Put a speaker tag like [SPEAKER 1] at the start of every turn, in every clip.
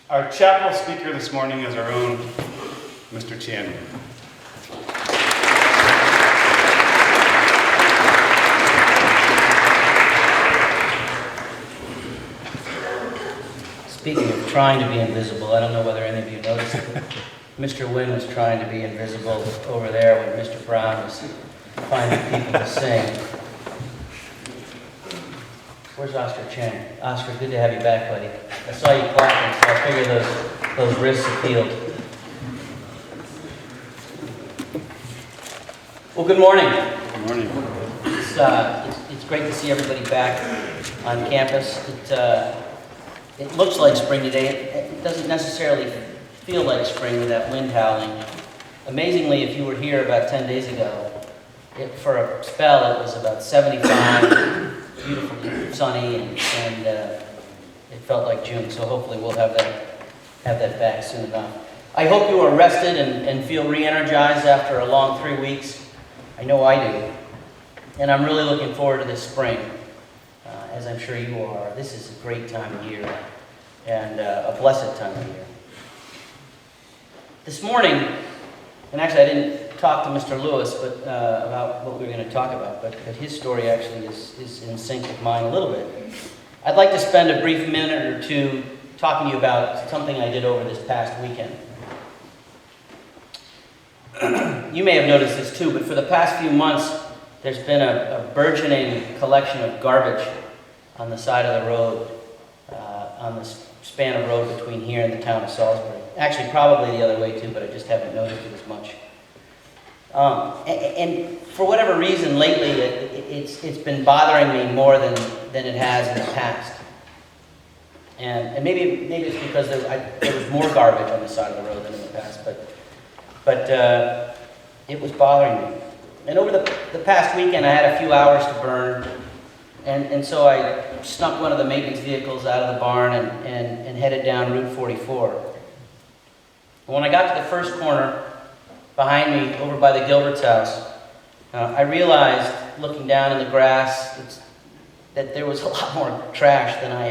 [SPEAKER 1] Our chapel speaker this morning is our own Mr. Chandler.
[SPEAKER 2] Speaking of trying to be invisible, I don't know whether any of you noticed it. Mr. Wynn was trying to be invisible over there when Mr. Brown was finding people to sing. Where's Oscar Chang? Oscar, good to have you back, buddy. I saw you clapping, so I figured those wrists appealed. Well, good morning.
[SPEAKER 1] Good morning.
[SPEAKER 2] It's great to see everybody back on campus. It looks like spring today. It doesn't necessarily feel like spring with that wind howling. Amazingly, if you were here about 10 days ago, for a spell it was about 75, beautifully sunny, and it felt like June. So hopefully we'll have that back soon enough. I hope you are rested and feel re-energized after a long 3 weeks. I know I do. And I'm really looking forward to this spring. As I'm sure you are. This is a great time of year, and a blessed time of year. This morning, and actually I didn't talk to Mr. Lewis about what we were going to talk about, but his story actually is in sync with mine a little bit. I'd like to spend a brief minute or two talking to you about something I did over this past weekend. You may have noticed this too, but for the past few months, there's been a burgeoning collection of garbage on the side of the road, on the span of road between here and the town of Salisbury. Actually, probably the other way too, but I just haven't noticed it as much. And for whatever reason, lately, it's been bothering me more than it has in the past. And maybe it's because there was more garbage on the side of the road than in the past, but it was bothering me. And over the past weekend, I had a few hours to burn. And so I snuck one of the maintenance vehicles out of the barn and headed down Route 44. And when I got to the first corner behind me, over by the Gilbert's house, I realized, looking down in the grass, that there was a lot more trash than I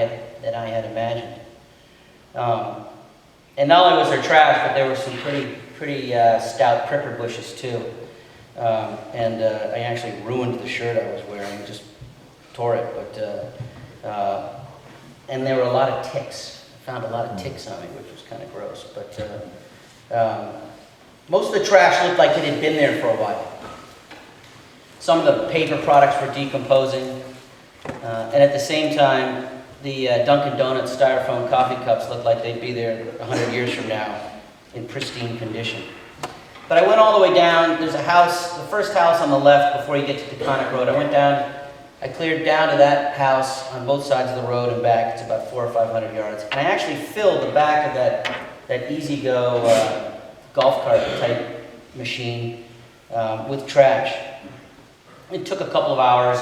[SPEAKER 2] had imagined. And not only was there trash, but there were some pretty stout pricker bushes too. And I actually ruined the shirt I was wearing. Just tore it, and there were a lot of ticks. I found a lot of ticks on me, which was kind of gross. But most of the trash looked like it had been there for a while. Some of the paper products were decomposing, and at the same time, the Dunkin' Donuts styrofoam coffee cups looked like they'd be there 100 years from now in pristine condition. But I went all the way down. There's a house, the first house on the left before you get to Taconic Road. I cleared down to that house on both sides of the road and back. It's about 400 or 500 yards. And I actually filled the back of that Easy-Go golf cart type machine with trash. It took a couple of hours,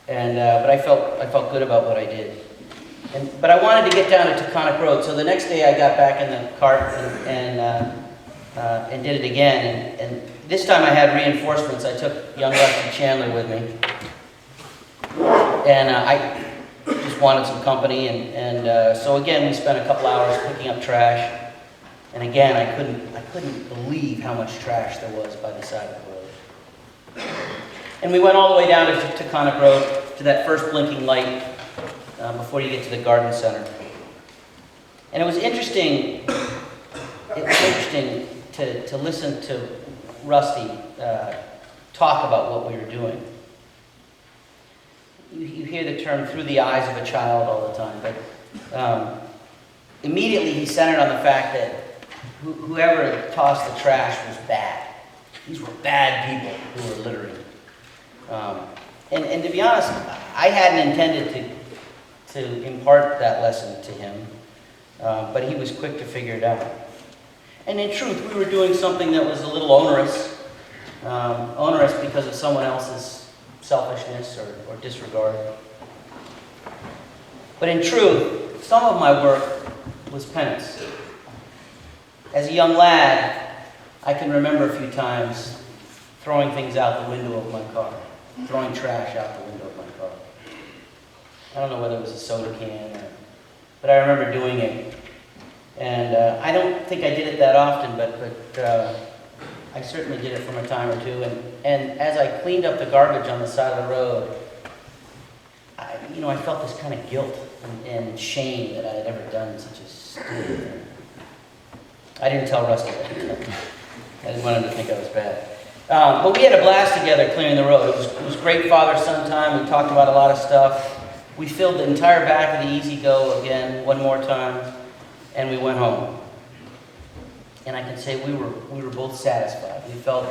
[SPEAKER 2] but I felt good about what I did. But I wanted to get down to Taconic Road, so the next day I got back in the cart and did it again. And this time I had reinforcements. I took young Headmaster Chandler with me. And I just wanted some company, and so again we spent a couple hours picking up trash. And again, I couldn't believe how much trash there was by the side of the road. And we went all the way down to Taconic Road to that first blinking light before you get to the garden center. And it was interesting. To listen to Rusty talk about what we were doing. You hear the term "through the eyes of a child" all the time, but immediately he centered on the fact that whoever tossed the trash was bad. These were bad people who were littering. And to be honest, I hadn't intended to impart that lesson to him, but he was quick to figure it out. And in truth, we were doing something that was a little onerous because of someone else's selfishness or disregard. But in truth, some of my work was penance. As a young lad, I can remember a few times throwing things out the window of my car, throwing trash out the window of my car. I don't know whether it was a soda can, but I remember doing it And I don't think I did it that often, but I certainly did it from a time or two. And as I cleaned up the garbage on the side of the road, I felt this kind of guilt and shame that I had ever done such a stupid thing. I didn't tell Rusty that. I didn't want him to think I was bad. But we had a blast together clearing the road. It was great father-son time. We talked about a lot of stuff. We filled the entire back of the E-Z-GO again one more time, and we went home. And I can say we were both satisfied. We felt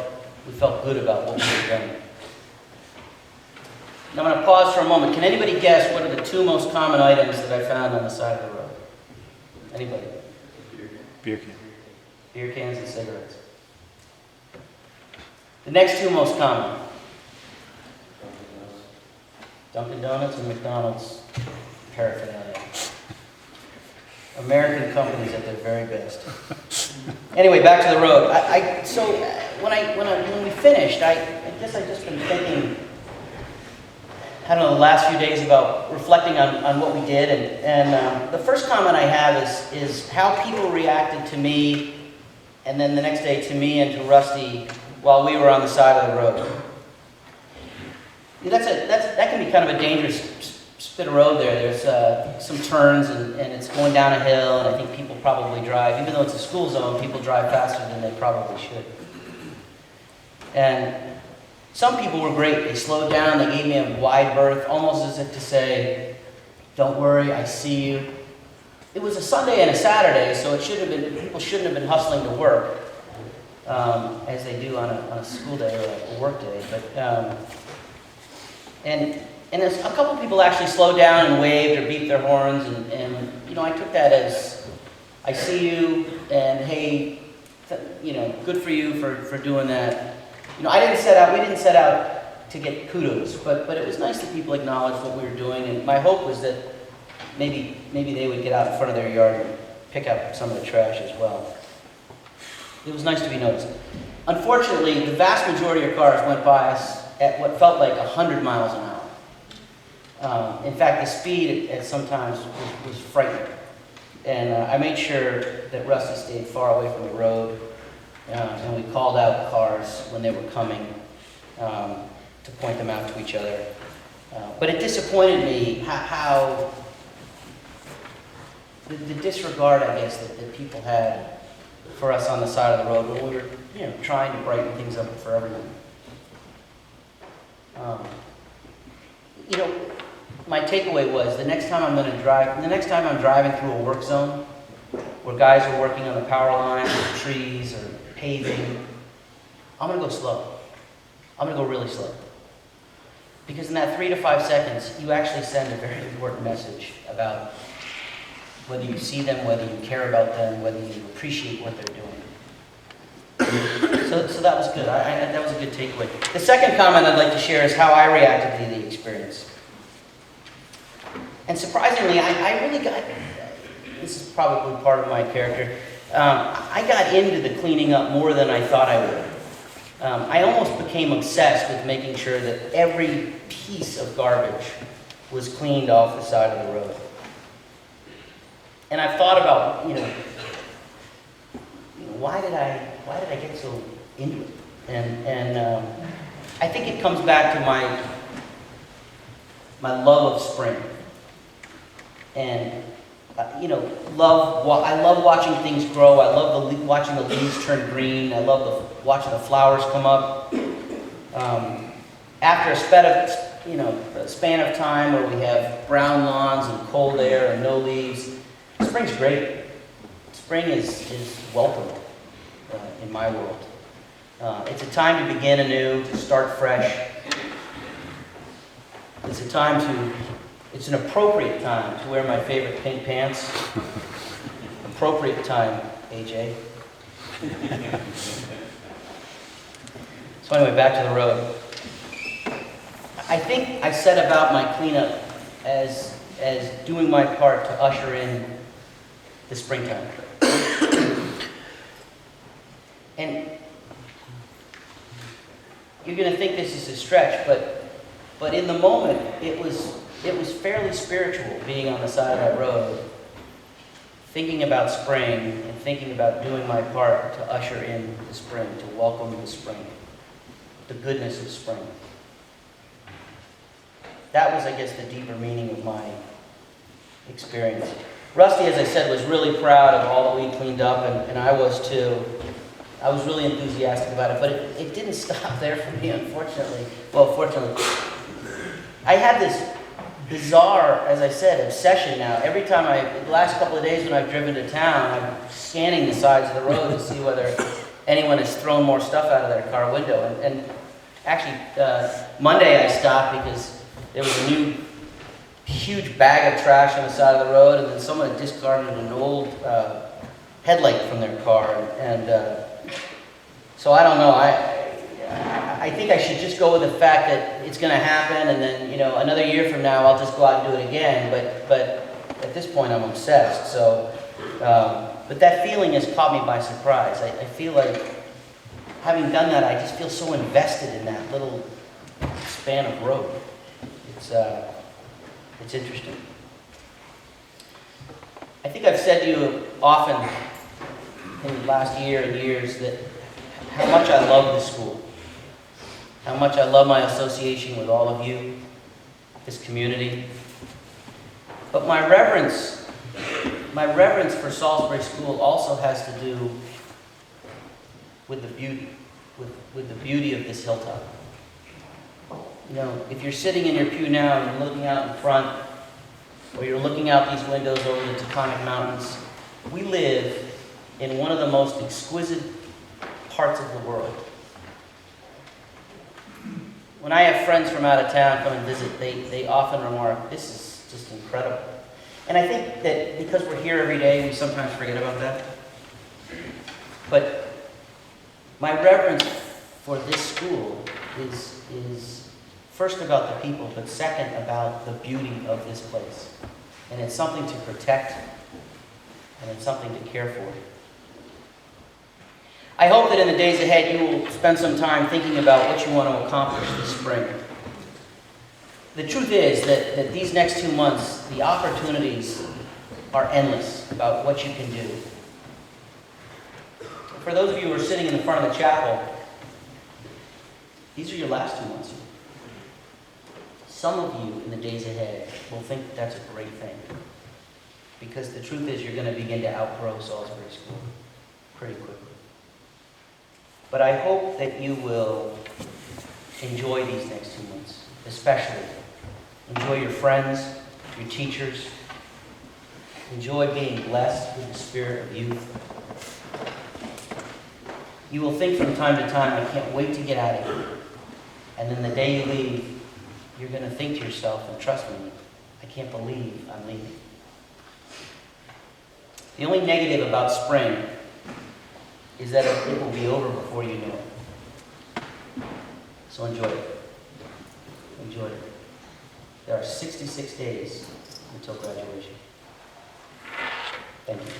[SPEAKER 2] good about what we had done. Now I'm going to pause for a moment. Can anybody guess what are the two most common items that I found on the side of the road? Anybody?
[SPEAKER 1] Beer can.
[SPEAKER 2] Beer cans and cigarettes. The next two most common. Dunkin' Donuts and McDonald's paraphernalia. American companies at their very best. Anyway, back to the road. So when we finished, I guess I've just been thinking, I don't know, the last few days about reflecting on what we did, and the first comment I have is how people reacted to me, and then the next day to me and to Rusty while we were on the side of the road. That can be kind of a dangerous bit of road there. There's some turns, and it's going down a hill, and I think people probably drive, even though it's a school zone, people drive faster than they probably should. And some people were great. They slowed down, they gave me a wide berth, almost as if to say, don't worry, I see you. It was a Sunday and a Saturday, so people shouldn't have been hustling to work, as they do on a school day or a work day. But and a couple people actually slowed down and waved or beeped their horns, and I took that as, I see you, and hey, good for you for doing that. We didn't set out to get kudos, but it was nice that people acknowledged what we were doing, and my hope was that maybe they would get out in front of their yard and pick up some of the trash as well. It was nice to be noticed. Unfortunately, the vast majority of cars went by us at what felt like 100 miles an hour. In fact, the speed at sometimes was frightening. And I made sure that Rusty stayed far away from the road, and we called out cars when they were coming to point them out to each other. But it disappointed me how the disregard, I guess, that people had for us on the side of the road when we were, trying to brighten things up for everyone. My takeaway was the next time I'm driving through a work zone where guys are working on the power lines or trees or paving, I'm going to go slow. I'm going to go really slow. Because in that 3 to 5 seconds, you actually send a very important message about whether you see them, whether you care about them, whether you appreciate what they're doing. So that was good. That was a good takeaway. The second comment I'd like to share is how I reacted to the experience. And surprisingly, I really got, this is probably part of my character, I got into the cleaning up more than I thought I would. I almost became obsessed with making sure that every piece of garbage was cleaned off the side of the road. And I've thought about, why did I get so into it? And I think it comes back to my love of spring. And I love watching things grow. I love watching the leaves turn green. I love watching the flowers come up. After a span of time where we have brown lawns and cold air and no leaves, spring's great. Spring is welcome in my world. It's a time to begin anew, to start fresh. It's an appropriate time to wear my favorite pink pants. Appropriate time, AJ. So anyway, back to the road. I think I set about my cleanup as doing my part to usher in the springtime. And you're going to think this is a stretch, but in the moment, it was fairly spiritual being on the side of that road, thinking about spring and thinking about doing my part to usher in the spring, to welcome the spring, the goodness of spring. That was, I guess, the deeper meaning of my experience. Rusty, as I said, was really proud of all that we cleaned up, and I was too. I was really enthusiastic about it, but it didn't stop there for me, unfortunately. Well, fortunately. I had this bizarre, as I said, obsession now. Every time the last couple of days when I've driven to town, I'm scanning the sides of the road to see whether anyone has thrown more stuff out of their car window. And actually, Monday I stopped because there was a new huge bag of trash on the side of the road, and then someone had discarded an old headlight from their car. And so I don't know. I think I should just go with the fact that it's going to happen, and then, you know, another year from now I'll just go out and do it again. But at this point I'm obsessed. So, but that feeling has caught me by surprise. I feel like, having done that, I just feel so invested in that little span of road. It's interesting. I think I've said to you often in the last year and years that how much I love this school. How much I love my association with all of you, this community. But my reverence for Salisbury School also has to do with the beauty, with the beauty of this hilltop. You know, if you're sitting in your pew now and you're looking out in front, or you're looking out these windows over the Taconic Mountains, we live in one of the most exquisite parts of the world. When I have friends from out of town come and visit, they often remark, this is just incredible. And I think that because we're here every day, we sometimes forget about that. But my reverence for this school is first about the people, but second about the beauty of this place. And it's something to protect, and it's something to care for. I hope that in the days ahead you will spend some time thinking about what you want to accomplish this spring. The truth is that these next 2 months, the opportunities are endless about what you can do. For those of you who are sitting in the front of the chapel, these are your last 2 months. Some of you in the days ahead will think that that's a great thing, because the truth is you're going to begin to outgrow Salisbury School pretty quickly. But I hope that you will enjoy these next 2 months, especially. Enjoy your friends, your teachers. Enjoy being blessed with the spirit of youth. You will think from time to time, I can't wait to get out of here. And then the day you leave, you're going to think to yourself, and trust me, I can't believe I'm leaving. The only negative about spring is that it will be over before you know it. So enjoy it. Enjoy it. There are 66 days until graduation. Thank you.